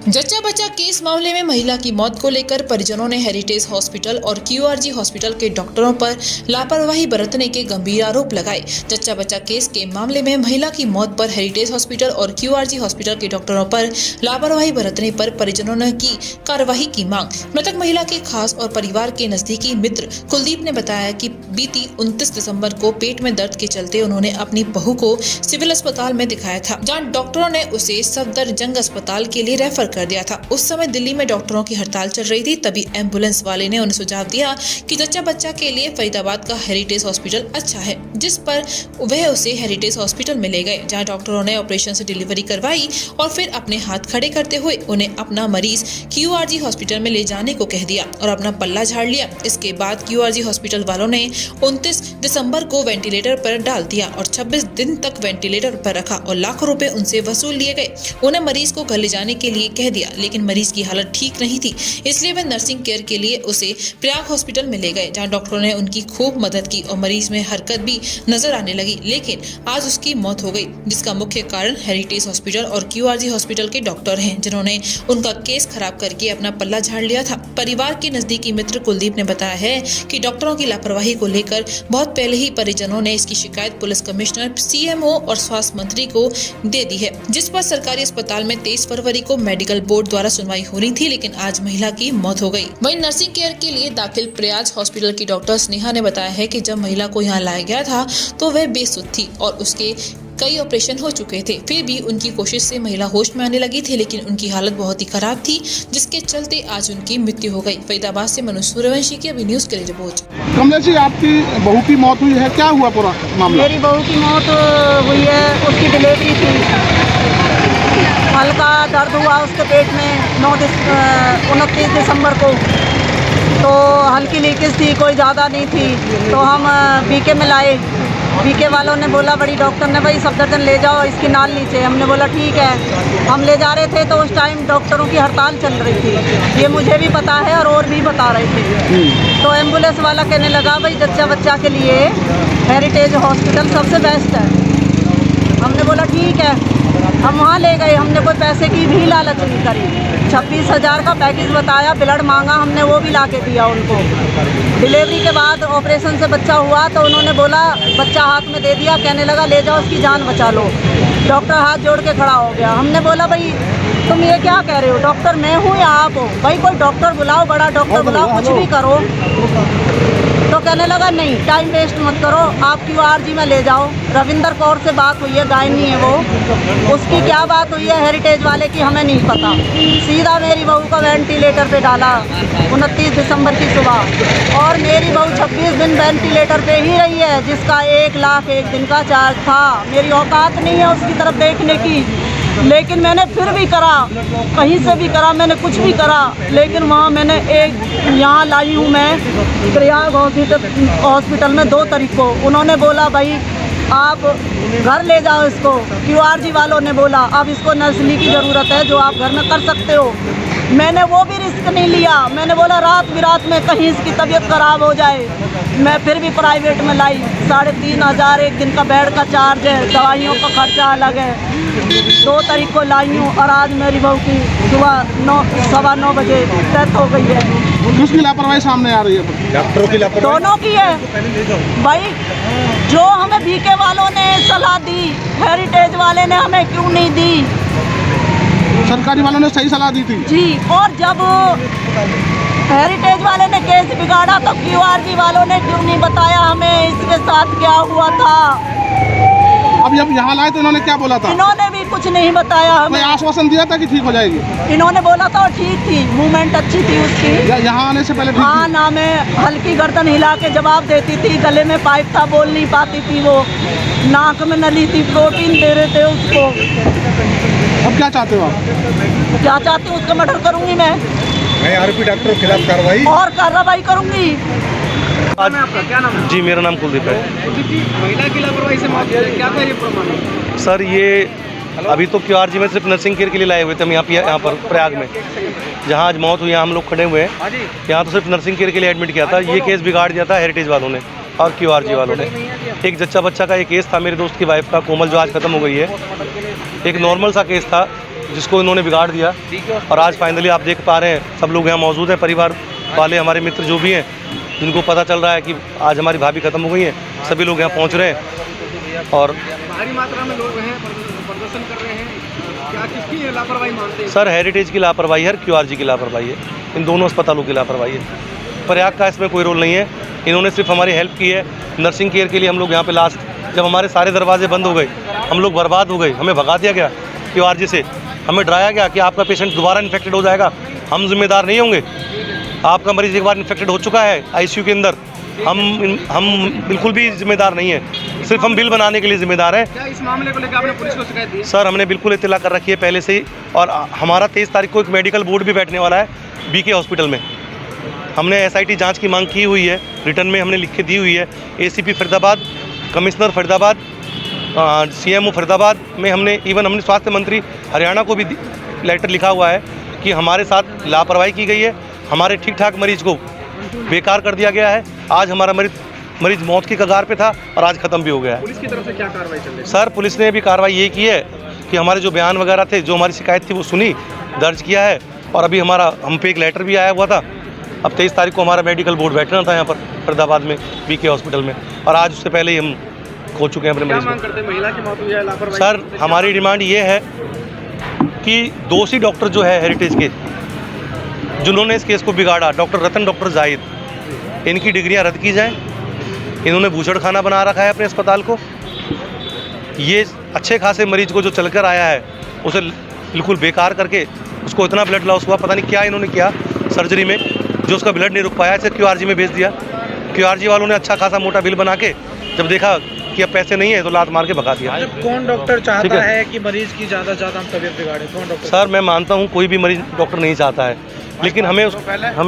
जच्चा बच्चा केस मामले में महिला की मौत को लेकर परिजनों ने हेरिटेज हॉस्पिटल और क्यूआरजी हॉस्पिटल के डॉक्टरों पर लापरवाही बरतने के गंभीर आरोप लगाए। जच्चा बच्चा केस के मामले में महिला की मौत पर हेरिटेज हॉस्पिटल और क्यूआरजी हॉस्पिटल के डॉक्टरों पर लापरवाही बरतने पर परिजनों ने की कार्रवाई की मांग। मृतक महिला के खास और परिवार के नजदीकी मित्र कुलदीप ने बताया कि बीती 29 दिसंबर को पेट में दर्द के चलते उन्होंने अपनी बहू को सिविल अस्पताल में दिखाया था, जहां डॉक्टरों ने उसे सफदरजंग अस्पताल के लिए रेफर कर दिया था। उस समय दिल्ली में डॉक्टरों की हड़ताल चल रही थी। तभी एम्बुलेंस वाले ने उन्हें सुझाव दिया कि जच्चा बच्चा के लिए फरीदाबाद का हेरिटेज हॉस्पिटल अच्छा है, जिस पर वह उसे हेरिटेज हॉस्पिटल में ले गए, जहां डॉक्टरों ने ऑपरेशन से डिलीवरी करवाई और फिर अपने हाथ खड़े करते हुए उन्हें अपना मरीज क्यूआरजी हॉस्पिटल में ले जाने को कह दिया और अपना पल्ला झाड़ लिया। इसके बाद क्यूआरजी हॉस्पिटल वालों ने 29 दिसंबर को वेंटिलेटर पर डाल दिया और 26 दिन तक वेंटिलेटर पर रखा और लाखों रुपए उनसे वसूल लिए गए। उन्हें मरीज को घर ले जाने के लिए कह दिया, लेकिन मरीज की हालत ठीक नहीं थी, इसलिए वे नर्सिंग केयर के लिए उसे प्रयाग हॉस्पिटल में ले गए, जहां डॉक्टरों ने उनकी खूब मदद की और मरीज में हरकत भी नजर आने लगी। लेकिन आज उसकी मौत हो गई, जिसका मुख्य कारण हेरिटेज हॉस्पिटल और क्यूआरजी हॉस्पिटल के डॉक्टर हैं, जिन्होंने उनका केस खराब करके अपना पल्ला झाड़ लिया था। परिवार के नजदीकी मित्र कुलदीप ने बताया है कि डॉक्टरों की लापरवाही को लेकर बहुत पहले ही परिजनों ने इसकी शिकायत पुलिस कमिश्नर, सीएमओ और स्वास्थ्य मंत्री को दे दी है, जिस पर सरकारी अस्पताल में 23 फरवरी को मेडिकल बोर्ड द्वारा सुनवाई होनी थी, लेकिन आज महिला की मौत हो गई। वहीं नर्सिंग केयर के लिए दाखिल प्रयाग हॉस्पिटल की डॉक्टर स्नेहा ने बताया है कि जब महिला को यहाँ लाया गया था तो वह बेसुध थी और उसके कई ऑपरेशन हो चुके थे, फिर भी उनकी कोशिश से महिला होश में आने लगी थी, लेकिन उनकी हालत बहुत ही खराब थी, जिसके चलते आज उनकी मृत्यु हो गई। फरीदाबाद से मनोज सूर्यवंशी की अभी न्यूज के लिए रिपोर्ट। कमलेश जी, आपकी बहू की मौत हुई है, क्या हुआ पूरा मामला? मेरी बहू की मौत हुई है, उसकी डिलीवरी थी, हल्का दर्द हुआ उसके पेट में 29 दिसंबर को, तो हल्की लीकेज थी, कोई ज़्यादा नहीं थी, तो हम बीके में लाए। बीके वालों ने बोला, बड़ी डॉक्टर ने, भाई सफदरजंग ले जाओ, इसकी नाल नीचे। हमने बोला ठीक है। हम ले जा रहे थे तो उस टाइम डॉक्टरों की हड़ताल चल रही थी, ये मुझे भी पता है और भी बता रहे थे। तो एम्बुलेंस वाला कहने लगा, भाई जच्चा बच्चा के लिए हेरिटेज हॉस्पिटल सबसे बेस्ट है। हमने बोला ठीक है, हम वहाँ ले गए। हमने कोई पैसे की भी लालच नहीं करी। 26,000 का पैकेज बताया, ब्लड मांगा, हमने वो भी ला के दिया उनको। डिलीवरी के बाद ऑपरेशन से बच्चा हुआ तो उन्होंने बोला, बच्चा हाथ में दे दिया, कहने लगा ले जाओ उसकी जान बचा लो। डॉक्टर हाथ जोड़ के खड़ा हो गया। हमने बोला, भाई तुम ये क्या कह रहे हो, डॉक्टर मैं हूँ या आप हो? भाई कोई डॉक्टर बुलाओ, बड़ा डॉक्टर बुलाओ, कुछ भी करो। तो कहने लगा नहीं, टाइम वेस्ट मत करो, आप क्यूआरजी में ले जाओ। रविंदर कौर से बात हुई है, गायनी है वो, उसकी क्या बात हुई है हेरिटेज वाले की हमें नहीं पता। सीधा मेरी बहू का वेंटिलेटर पे डाला 29 दिसंबर की सुबह, और मेरी बहू 26 दिन वेंटिलेटर पे ही रही है, जिसका 1 लाख 1 दिन का चार्ज था। मेरी औकात नहीं है उसकी तरफ देखने की, लेकिन मैंने फिर भी करा, कहीं से भी करा, मैंने कुछ भी करा, लेकिन वहाँ मैंने यहाँ लाई हूँ मैं प्रयाग हॉस्पिटल में 2 तारीख को। उन्होंने बोला, भाई आप घर ले जाओ इसको। क्यूआरजी वालों ने बोला, अब इसको नर्सरी की ज़रूरत है, जो आप घर में कर सकते हो। मैंने वो भी रिस्क नहीं लिया। मैंने बोला रात बिरात में कहीं इसकी तबीयत ख़राब हो जाए। मैं फिर भी प्राइवेट में लाई। 3,500 एक दिन का बेड का चार्ज है, दवाइयों का खर्चा अलग है। 2 तारीख को लाई हूँ और आज मेरी बहू की सुबह 9-9:15 बजे डेथ हो गई है। किसकी लापरवाही सामने आ रही है? डॉक्टरों की लापरवाही? दोनों की है भाई। जो हमें बीके वालों ने सलाह दी, हेरिटेज वाले ने हमें क्यों नहीं दी? सरकारी वालों ने सही सलाह दी थी जी। और जब हेरिटेज वाले ने केस बिगाड़ा तो क्यूआरजी वालों ने क्यों नहीं बताया हमें इसके साथ क्या हुआ था? अब जब यहाँ लाए तो इन्होंने क्या बोला था? इन्होंने भी कुछ नहीं बताया हमें। कोई आश्वासन दिया था कि ठीक हो जाएगी? इन्होंने बोला था ठीक थी, मूवमेंट अच्छी थी उसकी। यहाँ आने से पहले? हाँ ना, मैं हल्की गर्दन हिला के जवाब देती थी, गले में पाइप था, बोल नहीं पाती थी, वो नाक में नली थी, प्रोटीन दे रहे थे उसको। अब क्या चाहते हो आप? क्या चाहती हूँ, उसका मर्डर करूँगी मैं आरोपी डॉक्टरों के खिलाफ कार्रवाई और कार्रवाई करूँगी। आज आपका क्या नाम है? जी, मेरा नाम कुलदीप है। महिला की लापरवाही से मौत हुई, क्या था ये प्रमाण? सर, ये अभी तो क्यूआरजी में सिर्फ नर्सिंग केयर के लिए लाए हुए थे हम यहाँ पर प्रयाग में, जहाँ आज मौत हुई, यहाँ हम लोग खड़े हुए हैं। यहाँ तो सिर्फ नर्सिंग केयर के लिए एडमिट किया था। ये केस बिगाड़ दिया था हेरिटेज वालों ने और क्यूआरजी वालों ने। एक जच्चा बच्चा का ये केस था, मेरे दोस्त की वाइफ का, कोमल, जो आज ख़त्म हो गई है। एक नॉर्मल सा केस था, जिसको इन्होंने बिगाड़ दिया। और आज फाइनली आप देख पा रहे हैं, सब लोग यहाँ मौजूद हैं, परिवार वाले, हमारे मित्र जो भी हैं, जिनको पता चल रहा है कि आज हमारी भाभी ख़त्म हो गई हैं, सभी लोग यहाँ पहुँच रहे हैं। और भारी मात्रा में लोग हैं, प्रदर्शन कर रहे हैं, क्या किसकी लापरवाही मानते हैं? सर, हेरिटेज की लापरवाही है, QRG की लापरवाही है, इन दोनों अस्पतालों की लापरवाही है। प्रयाग का इसमें कोई रोल नहीं है। इन्होंने सिर्फ हमारी हेल्प की है। नर्सिंग केयर के लिए हम लोग यहाँ पे लास्ट जब हमारे सारे दरवाजे बंद हो गए, हम लोग बर्बाद हो गए, हमें भगा दिया गया QRG से, हमें डराया गया कि आपका पेशेंट दोबारा इन्फेक्टेड हो जाएगा, हम जिम्मेदार नहीं होंगे। आपका मरीज़ एक बार इन्फेक्टेड हो चुका है ICU के अंदर, हम बिल्कुल भी जिम्मेदार नहीं है, सिर्फ हम बिल बनाने के लिए जिम्मेदार हैं। क्या इस मामले को लेकर आपने पुलिस को शिकायत दी? सर, हमने बिल्कुल इत्तला कर रखी है पहले से ही। और हमारा 23 तारीख को एक मेडिकल बोर्ड भी बैठने वाला है BK हॉस्पिटल में। हमने SIT जांच की मांग की हुई है, रिटर्न में हमने लिख के दी हुई है। ACP Faridabad, commissioner Faridabad, CMO Faridabad में हमने स्वास्थ्य मंत्री हरियाणा को भी लेटर लिखा हुआ है कि हमारे साथ लापरवाही की गई है, हमारे ठीक ठाक मरीज़ को बेकार कर दिया गया है। आज हमारा मरीज़ मौत की कगार पे था और आज ख़त्म भी हो गया है। पुलिस की तरफ से क्या कार्रवाई चल रही है? सर, पुलिस ने भी कार्रवाई ये की है कि हमारे जो बयान वगैरह थे, जो हमारी शिकायत थी, वो सुनी, दर्ज किया है। और अभी हम पे एक लेटर भी आया हुआ था। अब 23 तारीख को हमारा मेडिकल बोर्ड बैठना था यहाँ पर फरीदाबाद में BK हॉस्पिटल में, और आज उससे पहले ही हम खो चुके हैं अपने क्या मरीज मांग को। करते हैं? महिला की मौत हुई है, लापरवाही? सर, हमारी डिमांड ये है कि दोषी डॉक्टर जो है हेरिटेज के, जिन्होंने इस केस को बिगाड़ा, डॉक्टर रतन, डॉक्टर जाहिद, इनकी डिग्रियां रद्द की जाएं। इन्होंने बूचड़खाना बना रखा है अपने अस्पताल को। ये अच्छे खासे मरीज को जो चलकर आया है, उसे बिल्कुल बेकार करके, उसको इतना ब्लड लॉस हुआ, पता नहीं क्या इन्होंने किया सर्जरी में, जो उसका ब्लड नहीं रुक पाया, इसे QRG में भेज दिया। QRG वालों ने अच्छा खासा मोटा बिल बना के जब देखा कि अब पैसे नहीं है, तो लात मार के भगा दिया। कौन डॉक्टर ठीक चाहता है है कि मरीज की ज़्यादा हम तबीयत बिगाड़े? कौन डॉक्टर? सर, मैं मानता हूँ कोई भी मरीज डॉक्टर नहीं चाहता है, लेकिन हमें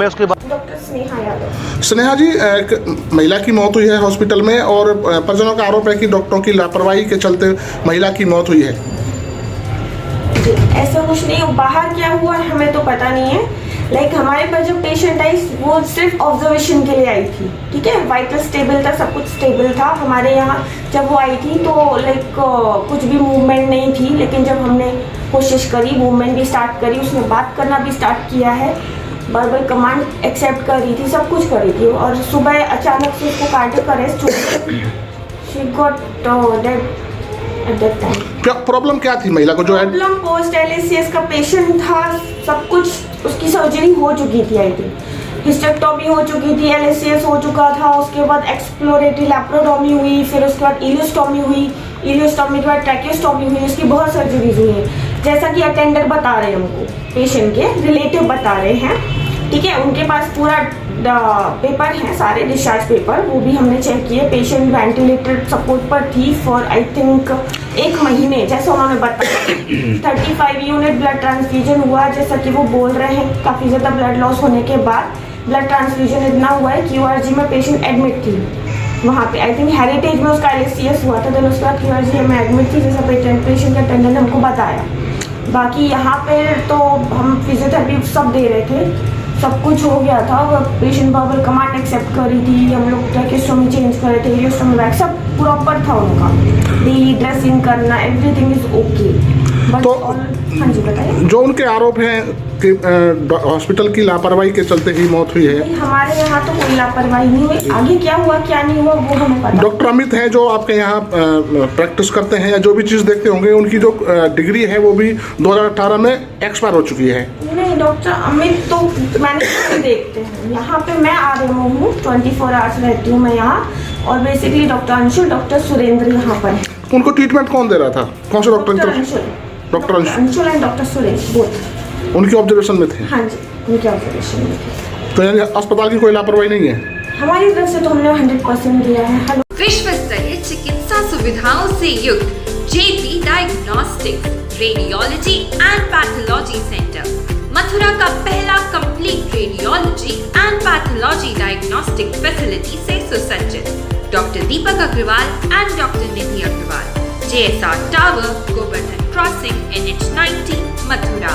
उसके बाद डॉक्टर स्नेहा यादव। स्नेहा जी, एक महिला की मौत हुई है हॉस्पिटल में और परिजनों का आरोप है कि डॉक्टरों की लापरवाही के चलते महिला की मौत हुई है। जी, ऐसा कुछ नहीं, बाहर क्या हुआ हमें तो पता नहीं है। लाइक हमारे पास जो पेशेंट आई वो सिर्फ ऑब्जर्वेशन के लिए आई थी, ठीक है, वाइटल स्टेबल था, सब कुछ स्टेबल था। हमारे यहाँ जब वो आई थी तो लाइक कुछ भी मूवमेंट नहीं थी, लेकिन जब हमने कोशिश करी, मूवमेंट भी स्टार्ट करी, उसने बात करना भी स्टार्ट किया है, वर्बल कमांड एक्सेप्ट कर रही थी, सब कुछ कर रही थी। और सुबह अचानक से उसको कार्डियक अरेस्ट हो गया, she got dead at that time. क्या प्रॉब्लम क्या थी महिला को जो है? प्रॉब्लम पोस्ट LACS का पेशेंट था, सब कुछ, उसकी सर्जरी हो चुकी थी, आई थिंक हिस्टेक्टोमी हो चुकी थी, LACS हो चुका था, उसके बाद एक्सप्लोरेटरी लैप्रोटोमी हुई, फिर उसके बाद इलियोस्टोमी हुई, इलियोस्टोमी के बाद ट्रैकियोस्टोमी हुई, उसकी बहुत सर्जरीज हुई है, जैसा कि अटेंडर बता रहे हैं हमको, पेशेंट के रिलेटिव बता रहे हैं, ठीक है। उनके पास पूरा पेपर हैं, सारे डिस्चार्ज पेपर, वो भी हमने चेक किए। पेशेंट वेंटिलेटर सपोर्ट पर थी फॉर आई थिंक 1 महीने, जैसा उन्होंने बताया। 35 यूनिट ब्लड ट्रांसफ्यूजन हुआ, जैसा कि वो बोल रहे हैं। काफ़ी ज़्यादा ब्लड लॉस होने के बाद ब्लड ट्रांसफ्यूजन इतना हुआ है, QRG में पेशेंट एडमिट थी वहाँ पे, आई थिंक हेरिटेज में उसका LACS हुआ था, देन उसके बाद QRG में एडमिट थी, जैसा पेशेंट के अटेंडेंट ने हमको बताया। बाकी यहाँ पे तो हम फिजियोथेरेपी सब दे रहे थे, सब कुछ हो गया था। पेशेंट वर्बल कमांड एक्सेप्ट करी थी, हम लोग ट्रैकियोस्टोमी चेंज करे थे, इलियोस्टोमी बैग सब प्रॉपर था उनका, डेली ड्रेसिंग करना, एवरीथिंग इज ओके। तो हाँ जी, बताइए। जो उनके आरोप हैं कि हॉस्पिटल की लापरवाही के चलते ही मौत हुई है, हमारे यहाँ तो कोई लापरवाही नहीं हुई, आगे क्या हुआ क्या नहीं हुआ वो हमें पता। डॉक्टर अमित हैं जो आपके यहाँ प्रैक्टिस करते हैं या जो भी चीज़ देखते होंगे, उनकी जो डिग्री है वो भी 2018 में एक्सपायर हो चुकी है। नहीं, डॉक्टर अमित तो मैंने देखते हैं यहाँ पे, मैं RMO हूँ, 24 आवर्स रहती हूँ मैं यहाँ, और basically doctor Anshul, doctor Surendra यहाँ पर है। उनको ट्रीटमेंट कौन दे रहा था? कौन से doctor? Doctor Anshul and doctor Suresh both उनकी ऑब्जर्वेशन में थे। हाँ जी, उनके ऑब्जर्वेशन में थे। तो यानी अस्पताल की कोई लापरवाही नहीं है हमारी तरफ से, तो हमने 100% दिया है। हेलो, विश्व स्तरीय चिकित्सा सुविधाओं से युक्त JP diagnostics, radiology and pathology centre, Mathura का पहला complete radiology and pathology diagnostic facility से सुसज्जित। Doctor Deepak Agarwal and doctor Nidhi Agarwal, JSR tower, Govardhan crossing, NH90, Mathura.